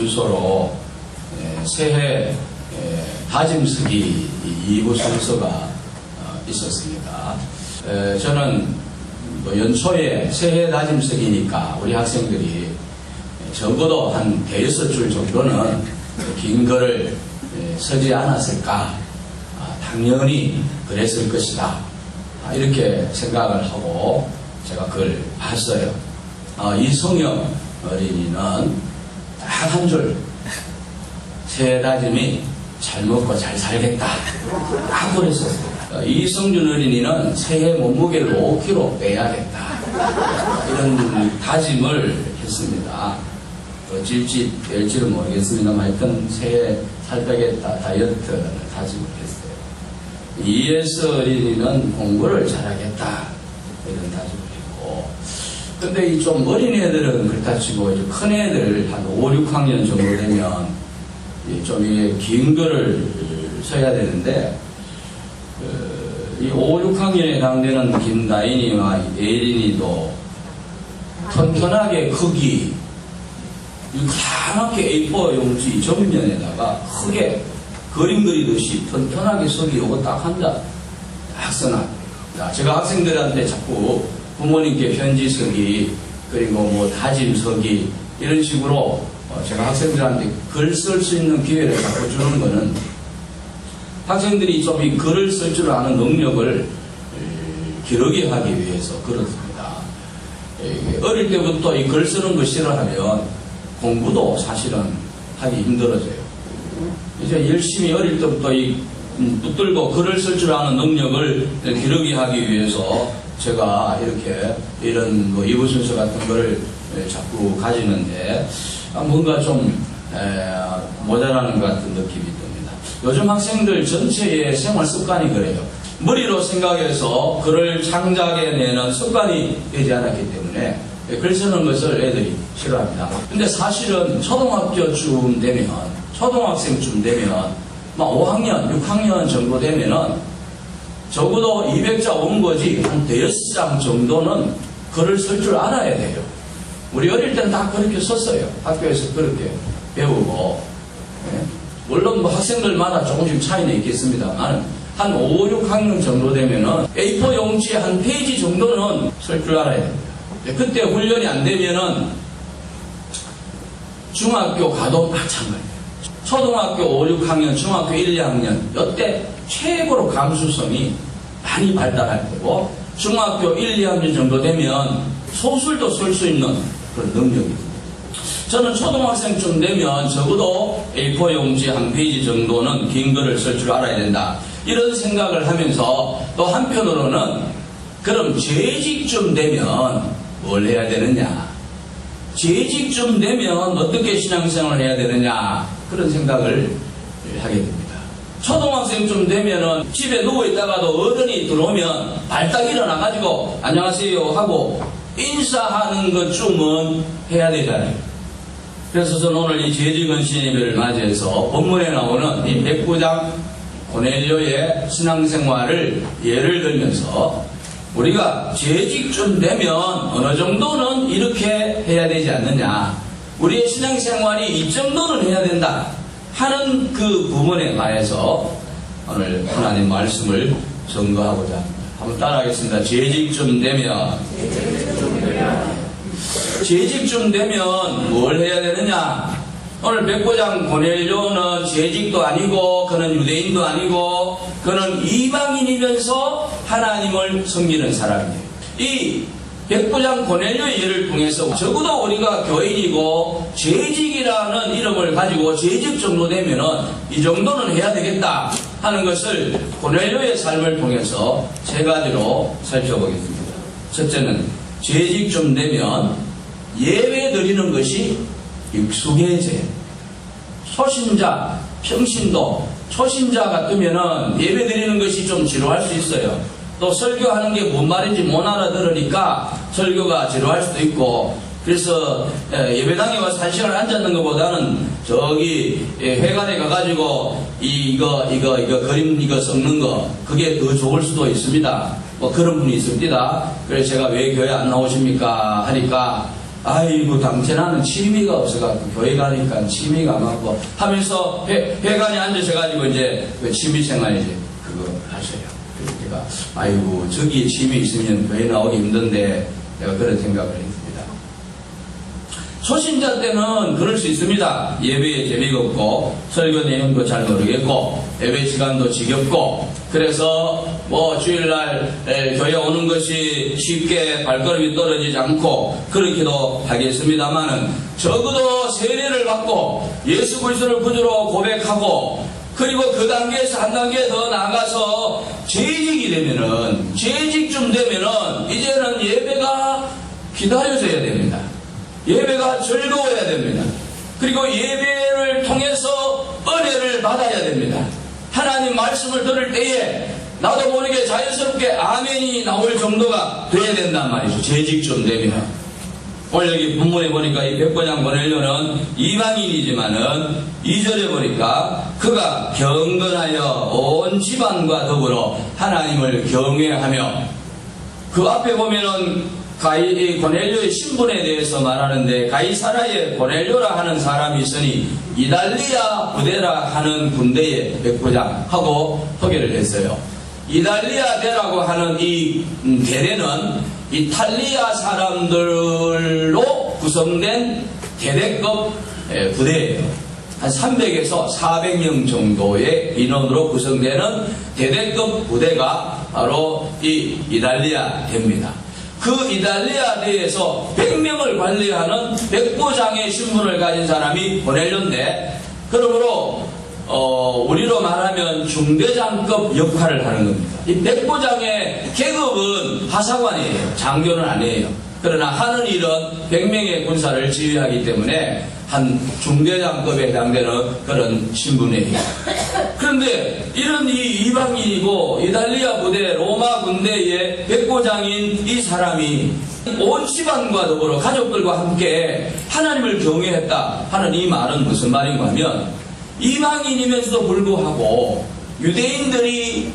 순서로 새해 다짐쓰기 2부 순서가 있었습니다. 저는 연초에 새해 다짐쓰기니까 우리 학생들이 적어도 한 대여섯 줄 정도는 긴 글을 쓰지 않았을까. 당연히 그랬을 것이다. 이렇게 생각을 하고 제가 그걸 봤어요. 이성영 어린이는 딱 한 줄, 새해 다짐이 잘 먹고 잘 살겠다. 딱 그랬었어요. 이성준 어린이는 새해 몸무게를 5kg 빼야겠다. 이런 다짐을 했습니다. 어찔지 뺄지는 모르겠습니다만 하여튼 새해 살 빼겠다 다이어트를 다짐을 했어요. 이예서 어린이는 공부를 잘하겠다. 이런 다짐을 했고, 근데 이 좀 어린 애들은 그렇다 치고 이제 큰 애들 한 5, 6학년 정도 되면 좀 이게 긴 글을 써야 되는데, 이 5, 6학년에 해당되는 김다인이와 예린이도 튼튼하게 크기, 이렇게 A4 용지 전면에다가 크게 그림 그리듯이 튼튼하게 쓰기 요거 딱 한 장 딱 써놔. 제가 학생들한테 자꾸 부모님께 편지 쓰기, 그리고 뭐 다짐 쓰기, 이런 식으로 제가 학생들한테 글 쓸 수 있는 기회를 자꾸 주는 거는 학생들이 좀 이 글을 쓸 줄 아는 능력을 기르게 하기 위해서 그렇습니다. 어릴 때부터 이 글 쓰는 거 싫어하면 공부도 사실은 하기 힘들어져요. 이제 열심히 어릴 때부터 이 붙들고 글을 쓸 줄 아는 능력을 기르게 하기 위해서 제가 이렇게 이런 뭐 이부 순서 같은 거를 자꾸 가지는데 뭔가 좀 모자라는 것 같은 느낌이 듭니다. 요즘 학생들 전체의 생활 습관이 그래요. 머리로 생각해서 글을 창작해내는 습관이 되지 않았기 때문에 글 쓰는 것을 애들이 싫어합니다. 근데 사실은 초등학교쯤 되면, 초등학생쯤 되면, 5학년, 6학년 정도 되면은 적어도 200자 원고지 한 대여섯 장 정도는 글을 쓸 줄 알아야 돼요. 우리 어릴 때는 다 그렇게 썼어요. 학교에서 그렇게 배우고. 물론 뭐 학생들마다 조금씩 차이는 있겠습니다만 한 5, 6학년 정도 되면은 A4 용지에 한 페이지 정도는 쓸 줄 알아야 됩니다. 그때 훈련이 안 되면은 중학교 가도 마찬가지예요. 초등학교 5, 6학년, 중학교 1, 2학년 이때 최고로 감수성이 많이 발달할 때고, 중학교 1, 2학년 정도 되면 소설도 쓸 수 있는 그런 능력입니다. 저는 초등학생쯤 되면 적어도 A4 용지 한 페이지 정도는 긴 글을 쓸 줄 알아야 된다. 이런 생각을 하면서 또 한편으로는 그럼 재직쯤 되면 뭘 해야 되느냐? 재직쯤 되면 어떻게 신앙생활을 해야 되느냐? 그런 생각을 하게 됩니다. 초등학생쯤 되면은 집에 누워있다가도 어른이 들어오면 발딱 일어나가지고 안녕하세요 하고 인사하는 것쯤은 해야 되잖아요. 그래서 저는 오늘 이 재직언신 예배를 맞이해서 본문에 나오는 이 백부장 고넬료의 신앙생활을 예를 들면서 우리가 재직쯤 되면 어느 정도는 이렇게 해야 되지 않느냐, 우리의 신앙생활이 이 정도는 해야 된다 하는 그 부분에 관해서 오늘 하나님 말씀을 증거하고자 합니다. 한번 따라하겠습니다. 재직쯤 되면 뭘 해야 되느냐? 오늘 백부장 고넬료는 재직도 아니고 그는 유대인도 아니고 그는 이방인이면서 하나님을 섬기는 사람이에요. 이 백부장 고넬료의 예를 통해서 적어도 우리가 교인이고 재직이라는 이름을 가지고 재직 정도 되면은 이 정도는 해야 되겠다 하는 것을 고넬료의 삶을 통해서 세 가지로 살펴보겠습니다. 첫째는 재직쯤 되면 예배 드리는 것이 익숙해져요. 초신자, 평신도, 초신자 같으면은 예배 드리는 것이 좀 지루할 수 있어요. 또 설교하는 게 뭔 말인지 못 알아들으니까 설교가 지루할 수도 있고, 그래서 예배당에 와서 1시간 앉았는 것보다는 저기 회관에 가가지고 이거 그림 이거 섞는 거 그게 더 좋을 수도 있습니다. 뭐 그런 분이 있습니다. 그래서 제가 왜 교회 안 나오십니까 하니까 아이고 당체 나는 취미가 없어가지고 교회 가니까 취미가 많고 하면서 회관에 앉으셔가지고 이제 그 취미생활 이제 그거 하셔요. 그래서 제가 아이고 저기에 취미 있으면 교회 나오기 힘든데 내가 그런 생각을 했습니다. 초신자 때는 그럴 수 있습니다. 예배에 재미가 없고 설교 내용도 잘 모르겠고 예배 시간도 지겹고 그래서 뭐 주일날 교회 오는 것이 쉽게 발걸음이 떨어지지 않고 그렇기도 하겠습니다만은 적어도 세례를 받고 예수 그리스도를 구주로 고백하고 그리고 그 단계에서 한 단계 더 나아가서 재직이 되면은 재직쯤 되면은 이제는 예배가 기다려져야 됩니다. 예배가 즐거워야 됩니다. 그리고 예배를 통해서 은혜를 받아야 됩니다. 하나님 말씀을 들을 때에 나도 모르게 자연스럽게 아멘이 나올 정도가 돼야 된단 말이죠. 재직쯤 되면. 오늘 여기 본문에 보니까 이 백부장 고넬료는 이방인이지만은 2절에 보니까 그가 경건하여 온 집안과 더불어 하나님을 경외하며 그 앞에 보면은 고넬료의 신분에 대해서 말하는데 가이사라에 고넬료라 하는 사람이 있으니 이달리아 부대라 하는 군대의 백부장하고 소개를 했어요. 이달리아 대라고 하는 이 대대는 이탈리아 사람들로 구성된 대대급 부대예요. 한 300에서 400명 정도의 인원으로 구성되는 대대급 부대가 바로 이 이달리아 대입니다. 그 이달리아 대에서 100명을 관리하는 백부장의 신분을 가진 사람이 고넬료인데 그러므로 우리로 말하면 중대장급 역할을 하는 겁니다. 이 백부장의 계급은 하사관이에요. 장교는 아니에요. 그러나 하는 일은 100명의 군사를 지휘하기 때문에 한 중대장급에 해당되는 그런 신분이에요. 그런데 이런 이 이방인이고 이달리아 부대 로마 군대의 백부장인 이 사람이 온 집안과 더불어 가족들과 함께 하나님을 경외했다 하는 이 말은 무슨 말인가 하면 이방인이면서도 불구하고 유대인들이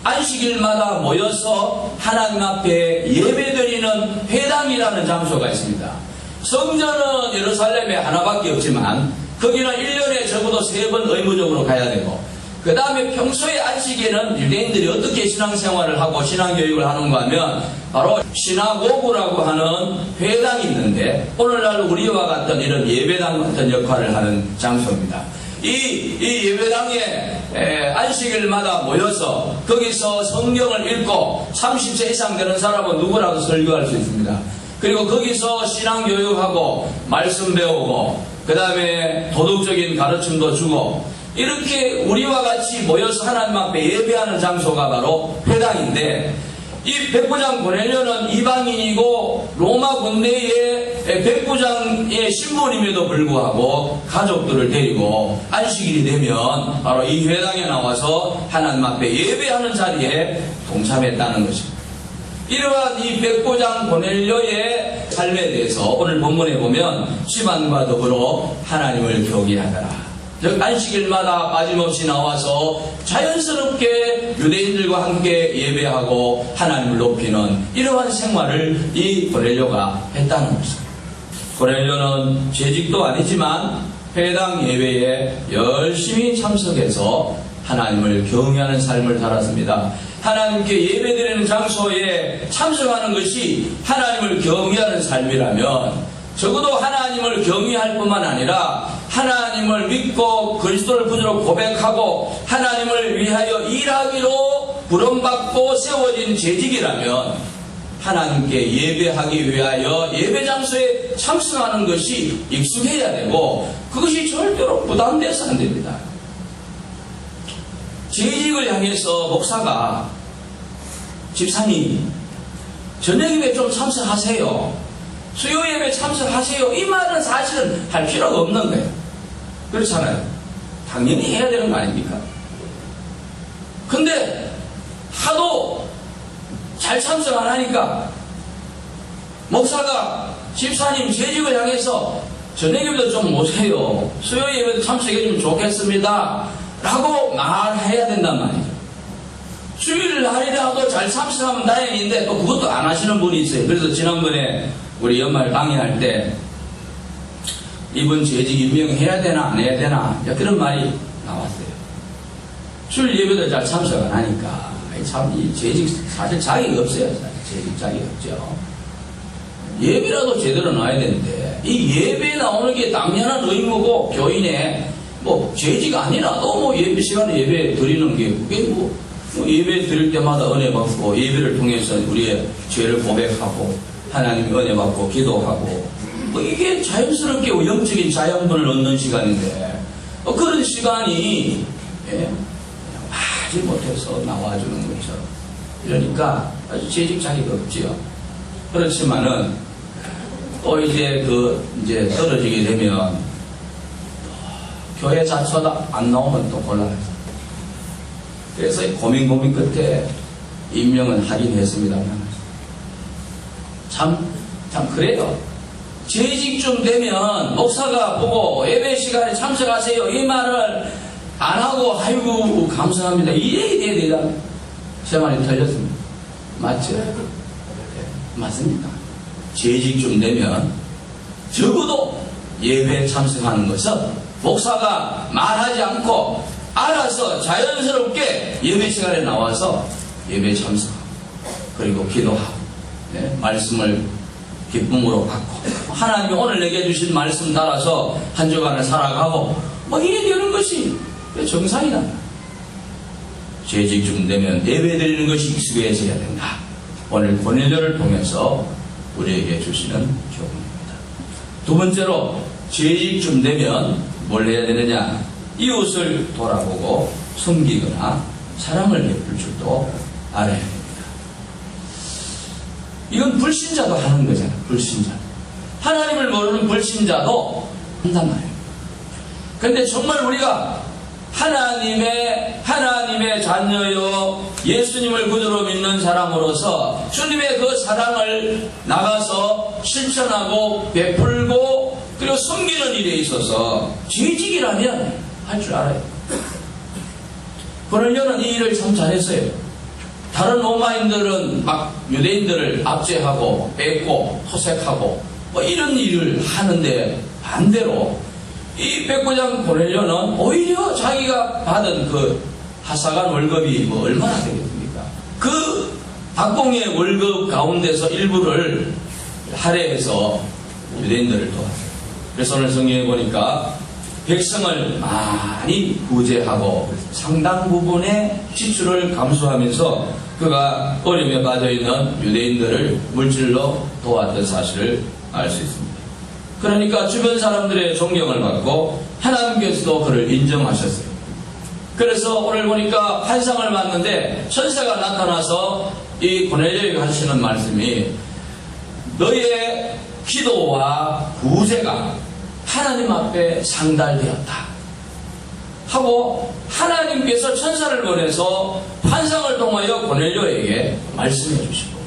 안식일마다 모여서 하나님 앞에 예배드리는 회당이라는 장소가 있습니다. 성전은 예루살렘에 하나밖에 없지만 거기는 1년에 적어도 3번 의무적으로 가야 되고 그 다음에 평소에 안식일에는 유대인들이 어떻게 신앙생활을 하고 신앙교육을 하는가 하면 바로 시나고그라고 하는 회당이 있는데 오늘날 우리와 같은 이런 예배당 같은 역할을 하는 장소입니다. 이 예배당에 안식일마다 모여서 거기서 성경을 읽고 30세 이상 되는 사람은 누구라도 설교할 수 있습니다. 그리고 거기서 신앙교육하고 말씀 배우고 그 다음에 도덕적인 가르침도 주고 이렇게 우리와 같이 모여서 하나님 앞에 예배하는 장소가 바로 회당인데 이 백부장 고넬료는 이방인이고 로마 군대의 백부장의 신분임에도 불구하고 가족들을 데리고 안식일이 되면 바로 이 회당에 나와서 하나님 앞에 예배하는 자리에 동참했다는 것입니다. 이러한 이 백부장 고넬료의 삶에 대해서 오늘 본문에 보면 집안과 더불어 하나님을 경외하더라. 즉 안식일마다 빠짐없이 나와서 자연스럽게 유대인들과 함께 예배하고 하나님을 높이는 이러한 생활을 이 고넬료가 했다는 것입니다. 고넬료는 재직도 아니지만 회당 예배에 열심히 참석해서 하나님을 경외하는 삶을 살았습니다. 하나님께 예배드리는 장소에 참석하는 것이 하나님을 경외하는 삶이라면 적어도 하나님을 경외할 뿐만 아니라 하나님을 믿고 그리스도를 구주로 고백하고 하나님을 위하여 일하기로 부름받고 세워진 재직이라면 하나님께 예배하기 위하여 예배 장소에 참석하는 것이 익숙해야 되고 그것이 절대로 부담돼서 안 됩니다. 재직을 향해서 목사가 집사님 저녁 예배 좀 참석하세요. 수요 예배 참석하세요. 이 말은 사실은 할 필요가 없는 거예요. 그렇잖아요. 당연히 해야 되는 거 아닙니까? 근데 하도 잘 참석 안 하니까 목사가 집사님 재직을 향해서 저녁 예배도 좀 오세요. 수요 예배도 참석해 주면 좋겠습니다. 라고 말해야 된단 말이죠. 주일 날이라도 잘 참석하면 다행인데 또 그것도 안 하시는 분이 있어요. 그래서 지난번에 우리 연말 강의할 때 이번 재직 임명해야 되나 안 해야 되나 그런 말이 나왔어요. 주일 예배도 잘 참석 안 하니까 참 이 재직 사실 자격이 없어요. 재직 자격이 없죠. 예배라도 제대로 나와야 되는데 이 예배 나오는 게 당연한 의무고 교인의 뭐 재직 아니라도 뭐 예배 시간에 예배 드리는 게 그게 뭐 예배 드릴 때마다 은혜 받고 예배를 통해서 우리의 죄를 고백하고 하나님의 은혜 받고 기도하고 뭐 이게 자연스럽게 영적인 자양분을 얻는 시간인데 그런 시간이 하지 못해서 나와주는 거죠. 이러니까 아주 재직 자격이 없지요. 그렇지만은 또 이제 이제 떨어지게 되면 교회 자체가 안 나오면 또 곤란해요. 그래서 고민 끝에 임명은 하긴 했습니다만 참 그래요. 재직좀 되면 목사가 보고 예배 시간에 참석하세요 이 말을 안 하고 아이고 감사합니다 이래 돼야 되다. 제 말이 틀렸습니다. 맞죠? 맞습니다. 재직좀 되면 적어도 예배에 참석하는 것은 목사가 말하지 않고 알아서 자연스럽게 예배 시간에 나와서 예배 참석하고 그리고 기도하고 말씀을 기쁨으로 받고 하나님이 오늘 내게 주신 말씀 따라서 한 주간을 살아가고 뭐 이래 되는 것이 정상이다. 재직좀 되면 예배 드리는 것이 익숙해져야 된다. 오늘 고넬료를 통해서 우리에게 주시는 교훈입니다. 두 번째로 재직좀 되면 뭘 해야 되느냐? 이웃을 돌아보고 섬기거나 사랑을 베풀 줄도 알아야 됩니다. 이건 불신자도 하는 거잖아요. 불신자. 하나님을 모르는 불신자도 한단 말이에요. 그런데 정말 우리가 하나님의 자녀요 예수님을 구주로 믿는 사람으로서 주님의 그 사랑을 나가서 실천하고 베풀고 그리고 섬기는 일에 있어서 재직이라면 할 줄 알아요. 고넬료는 이 일을 참 잘했어요. 다른 로마인들은 막 유대인들을 압제하고 뺏고 토색하고 뭐 이런 일을 하는데 반대로 이 백부장 고넬료는 오히려 자기가 받은 그 하사관 월급이 뭐 얼마나 되겠습니까? 그 박공의 월급 가운데서 일부를 할애해서 유대인들을 도왔어요. 그래서 오늘 성경에 보니까 백성을 많이 구제하고 상당 부분의 지출을 감수하면서 그가 어려움에 빠져있는 유대인들을 물질로 도왔던 사실을 알 수 있습니다. 그러니까 주변 사람들의 존경을 받고 하나님께서도 그를 인정하셨어요. 그래서 오늘 보니까 환상을 봤는데 천사가 나타나서 이 고넬료에게 하시는 말씀이 너의 기도와 구제가 하나님 앞에 상달되었다 하고 하나님께서 천사를 보내서 환상을 통하여 고넬료에게 말씀해 주시고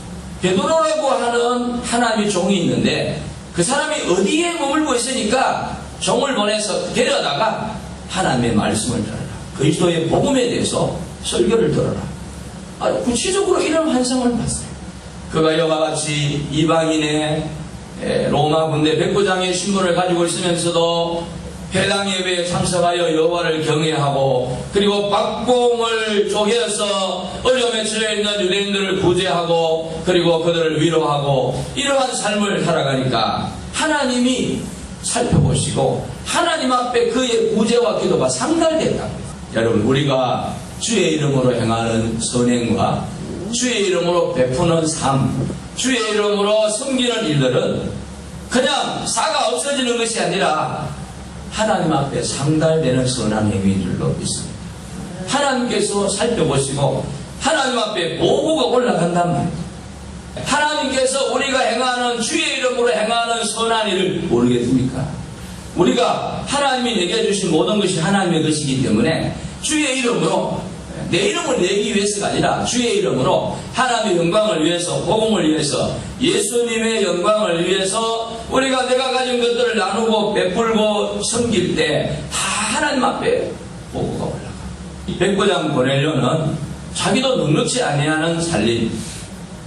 베드로라고 하는 하나님의 종이 있는데 그 사람이 어디에 머물고 있으니까 종을 보내서 데려다가 하나님의 말씀을 들어라. 그리스도의 복음에 대해서 설교를 들어라. 구체적으로 이런 환상을 봤어요. 그가 이와 같이 이방인의 로마 군대 백부장의 신분을 가지고 있으면서도 회당 예배에 참석하여 여호와를 경외하고 그리고 박공을 쪼개서 어려움에 처해있는 유대인들을 구제하고 그리고 그들을 위로하고 이러한 삶을 살아가니까 하나님이 살펴보시고 하나님 앞에 그의 구제와 기도가 상달됐답니다. 여러분 우리가 주의 이름으로 행하는 선행과 주의 이름으로 베푸는 삶 주의 이름으로 섬기는 일들은 그냥 사가 없어지는 것이 아니라 하나님 앞에 상달되는 선한 행위들로 있습니다. 하나님께서 살펴보시고 하나님 앞에 보고가 올라간단 말입니다. 하나님께서 우리가 행하는 주의 이름으로 행하는 선한 일을 모르겠습니까? 우리가 하나님이 내게 주신 모든 것이 하나님의 것이기 때문에 주의 이름으로 내 이름을 내기 위해서가 아니라 주의 이름으로 하나님의 영광을 위해서 복음을 위해서 예수님의 영광을 위해서 우리가 내가 가진 것들을 나누고 베풀고 섬길 때 다 하나님 앞에 보고가 올라가. 이 백부장 고넬료는 자기도 넉넉지 아니하는 살림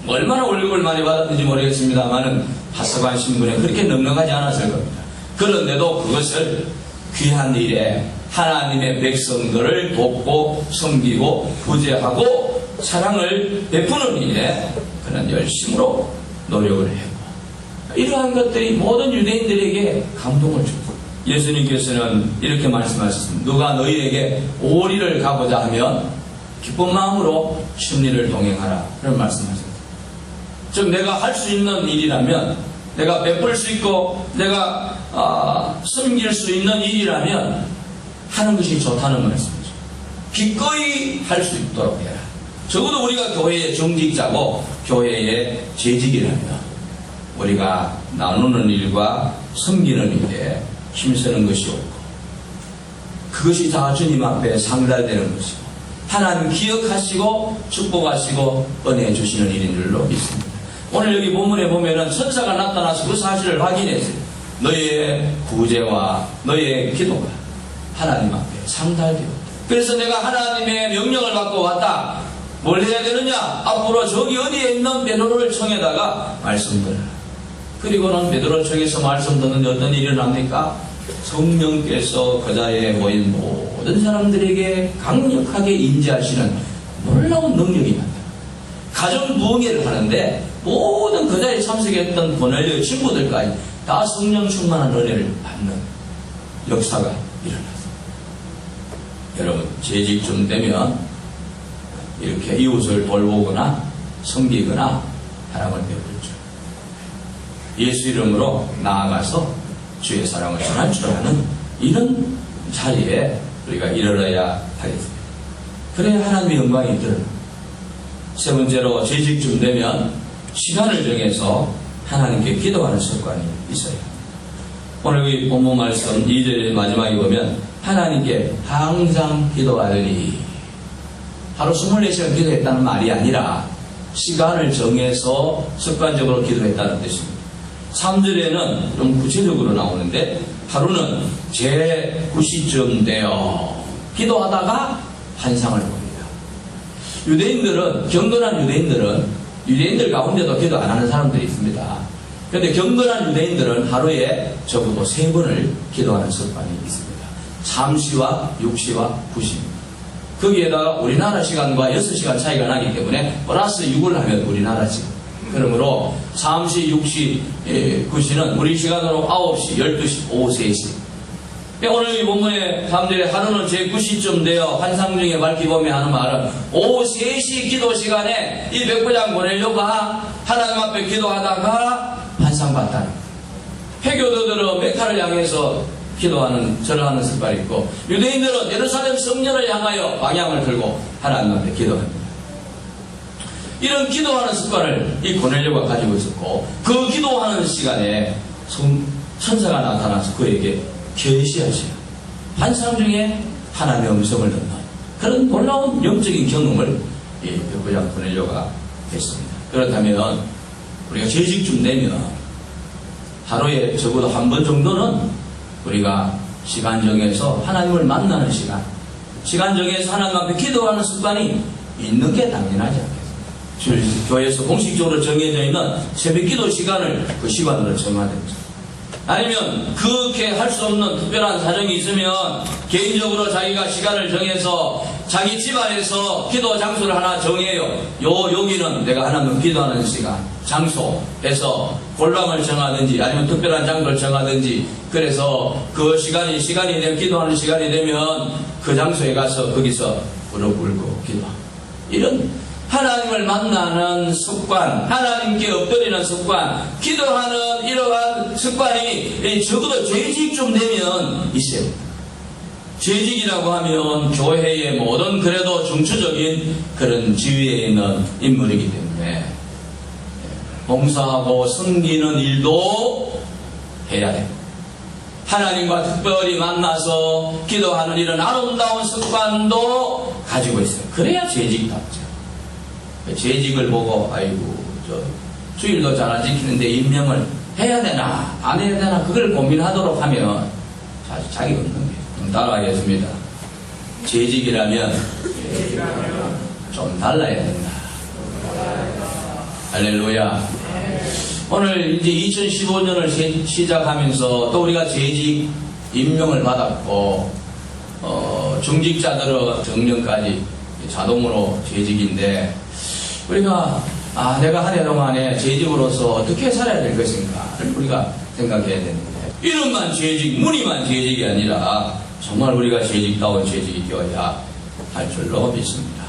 얼마나 월급을 많이 받았는지 모르겠습니다만은 하스반 신분에 그렇게 넉넉하지 않았을 겁니다. 그런데도 그것을 귀한 일에 하나님의 백성들을 돕고 섬기고 구제하고 사랑을 베푸는 일에 그는 열심으로 노력을 했고, 이러한 것들이 모든 유대인들에게 감동을 주고, 예수님께서는 이렇게 말씀하셨습니다. 누가 너희에게 오리를 가고자 하면 기쁜 마음으로 십리를 동행하라. 그런 말씀하셨습니다. 즉 내가 할 수 있는 일이라면, 내가 베풀 수 있고 내가 섬길 수 있는 일이라면 하는 것이 좋다는 말씀이죠. 기꺼이 할 수 있도록 해라. 적어도 우리가 교회의 정직자고 교회의 재직이라면 우리가 나누는 일과 섬기는 일에 힘쓰는 것이 옳고, 그것이 다 주님 앞에 상달되는 것이고 하나님 기억하시고 축복하시고 은혜 주시는 일인 줄로 믿습니다. 오늘 여기 본문에 보면은 천사가 나타나서 그 사실을 확인했어요. 너의 구제와 너의 기도가 하나님 앞에 상달되었다. 그래서 내가 하나님의 명령을 받고 왔다. 뭘 해야 되느냐? 앞으로 저기 어디에 있는 베드로를 청에다가 말씀드려라. 그리고는 베드로를 청에서 말씀 듣는데 어떤 일이 일어납니까? 성령께서 그 자리에 모인 모든 사람들에게 강력하게 임재하시는 놀라운 능력이 난다. 가정 부흥회를 하는데 모든 그 자리에 참석했던 고넬료의 친구들까지 다 성령 충만한 은혜를 받는 역사가 일어났습니다. 여러분, 재직쯤 되면 이렇게 이웃을 돌보거나 섬기거나 사랑을 베풀죠. 예수 이름으로 나아가서 주의 사랑을 전할 줄 아는 이런 자리에 우리가 이르러야 하겠습니다. 그래야 하나님의 영광이 드러납니다. 세 번째로, 재직쯤 되면 시간을 정해서 하나님께 기도하는 습관이 있어요. 오늘 여기 본문 말씀 2절 마지막에 보면 하나님께 항상 기도하더니, 하루 24시간 기도했다는 말이 아니라 시간을 정해서 습관적으로 기도했다는 뜻입니다. 3절에는 좀 구체적으로 나오는데, 하루는 제 9시쯤 되어 기도하다가 환상을 봅니다. 유대인들은, 경건한 유대인들 가운데도 기도 안 하는 사람들이 있습니다. 그런데 경건한 유대인들은 하루에 적어도 3번을 기도하는 습관이 있습니다. 3시와 6시와 9시입니다. 거기에다가 우리나라 시간과 6시간 차이가 나기 때문에 플러스 6을 하면 우리나라 시간. 그러므로 3시, 6시, 9시는 우리 시간으로 9시, 12시, 오후 3시. 오늘 이 본문의 3절에 하루는 제 9시쯤 되어 환상 중에 밝히 보며 하는 말은 오후 3시 기도 시간에 이 백부장 보내려고 하나님 앞에 기도하다가 환상 봤다는 거예요. 회교도들은 메카를 향해서 기도하는, 절하는 습관이 있고, 유대인들은 예루살렘 성전을 향하여 방향을 들고 하나님 앞에 기도합니다. 이런 기도하는 습관을 이 고넬료가 가지고 있었고, 그 기도하는 시간에 천사가 나타나서 그에게 계시하시는, 환상 중에 하나님의 음성을 듣는 그런 놀라운 영적인 경험을 이 백부장 고넬료가 했습니다. 그렇다면 우리가 재직쯤 되면 하루에 적어도 한 번 정도는 우리가 시간 정해서 하나님을 만나는 시간 정해서 하나님 앞에 기도하는 습관이 있는 게 당연하지 않겠습니까? 교회에서 공식적으로 정해져 있는 새벽 기도 시간을 그 시간으로 정하든지, 아니면 그렇게 할 수 없는 특별한 사정이 있으면 개인적으로 자기가 시간을 정해서 자기 집안에서 기도 장소를 하나 정해요. 여기는 내가 하나님 기도하는 시간, 장소 해서 골방을 정하든지 아니면 특별한 장소를 정하든지, 그래서 그 시간이 되면, 기도하는 시간이 되면 그 장소에 가서 거기서 무릎 꿇고 기도하고, 이런 하나님을 만나는 습관, 하나님께 엎드리는 습관, 기도하는 이러한 습관이 적어도 재직쯤 되면 있어요. 재직이라고 하면 교회의 모든 그래도 중추적인 그런 지위에 있는 인물이기 때문에 봉사하고 섬기는 일도 해야 돼요. 하나님과 특별히 만나서 기도하는 이런 아름다운 습관도 가지고 있어요. 그래야 재직답죠. 재직을 보고 아이고 주일도 잘 안 지키는데 임명을 해야 되나 안 해야 되나 그걸 고민하도록 하면 자기가 없는 거예요. 따라하겠습니다. 재직이라면 좀 달라야 된다. 할렐루야. 오늘 이제 2015년을 시작하면서 또 우리가 재직 임명을 받았고, 중직자들은 정년까지 자동으로 재직인데, 우리가, 내가 한 해 동안에 재직으로서 어떻게 살아야 될 것인가를 우리가 생각해야 되는데, 이름만 재직, 무늬만 재직이 아니라, 정말 우리가 재직다운 재직이 되어야 할 줄로 믿습니다.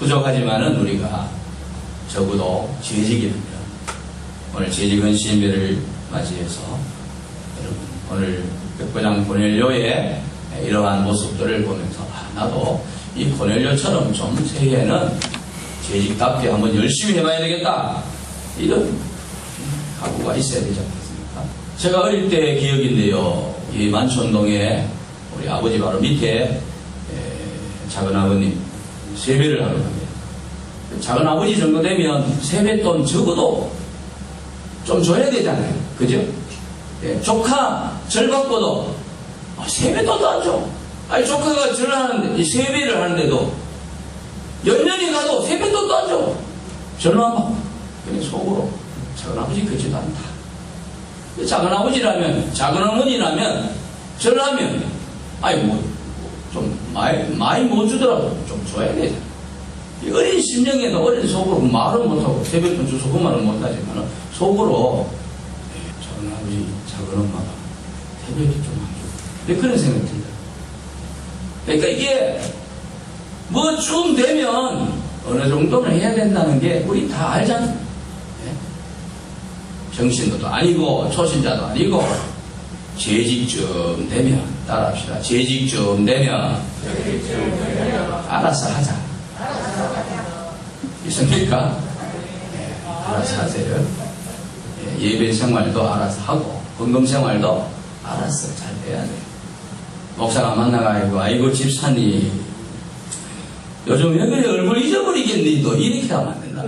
부족하지만은 우리가 적어도 재직이라면, 오늘 재직은 시인배를 맞이해서 여러분 오늘 백부장 고넬료의 이러한 모습들을 보면서 나도 이 고넬료처럼 좀 새해에는 재직답게 한번 열심히 해봐야 되겠다, 이런 각오가 있어야 되지 않겠습니까? 제가 어릴 때 기억인데요, 이 만촌동에 우리 아버지 바로 밑에 작은 아버님 세배를 하러 갑니다. 작은 아버지 정도 되면 세뱃돈 적어도 좀 줘야 되잖아요. 그죠? 조카 절 받고도 세뱃돈도 안 줘. 아니 조카가 절을 하는데, 이 세배를 하는데도 연년이 가도 세뱃돈도 안 줘. 절만 받고. 그냥 속으로 작은 아버지 그지도 않다. 작은 아버지라면, 작은 어머니라면 절하면 아니 좀 많이 못 주더라도 좀 줘야 되잖아. 이 어린 심령에도 어린 속으로 말은 못하고 세뱃돈 주소 그 말은 못하지만 속으로 작은 아버지, 작은 엄마가 세뱃돈 좀 안 줘. 그런 생각이 듭니다. 그러니까 이게 뭐 좀 되면 어느 정도는 해야 된다는 게 우리 다 알잖아요. 정신도 아니고 초신자도 아니고 재직쯤 되면, 따라합시다. 재직쯤 되면 알아서 하자. 있습니까? 알아서 하세요. 예배 생활도 알아서 하고, 헌금 생활도 알아서 잘 해야 돼요. 목사가 만나가지고, 아이고, 집사님, 요즘 왜 그래? 얼굴 잊어버리겠니? 너 이렇게 하면 안 된다.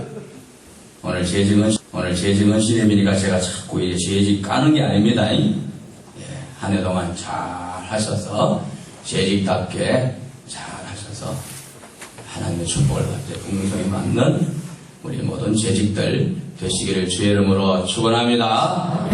오늘 재직은 시대비니까 제가 자꾸 이제 재직 까는 게 아닙니다. 한 해 동안 잘 하셔서, 재직답게 잘 하셔서, 하나님의 축복을 받되 공성에 맞는 우리 모든 재직들 되시기를 주의 이름으로 축원합니다.